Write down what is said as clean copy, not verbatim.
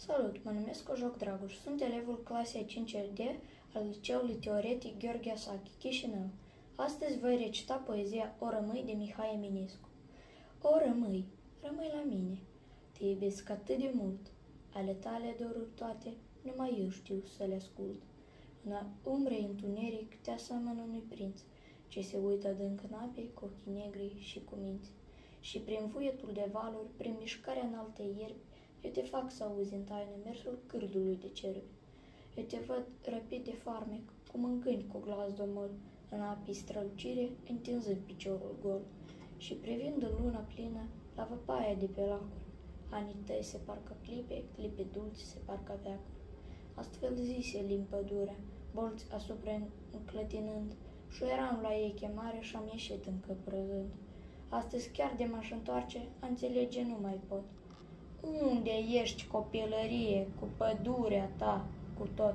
Salut, mă numesc Cojoc Dragoș, sunt elevul clasei 5D al Liceului Teoretic Gheorghe Asache, Chișinău. Astăzi voi recita poezia O rămâi de Mihai Eminescu. O rămâi, rămâi la mine, te iubesc atât de mult, ale tale doruri toate, numai eu știu să le ascult. În umbre întuneric te aseamănă unui prinț, ce se uită adânc în ape cu ochii negri și cu minți. Și prin vuietul de valuri, prin mișcarea înaltei ierbi, eu te fac să auzi în taină mersul cârdului de cerbi. Eu te văd răpit de farmec, cum încâni cu glas domol, în apii strălucire, întinzând piciorul gol. Și privind în luna plină, la văpaia de pe lacuri, anii tăi se parcă clipe dulci se parcă veacuri. Astfel zise limb pădurea, bolți asupra înclătinând, șuieram la ei chemare și-am ieșit încă prăzând. Astăzi chiar de m-aș întoarce, a înțelege nu mai pot. Unde ești, copilărie, cu pădurea ta, cu tot?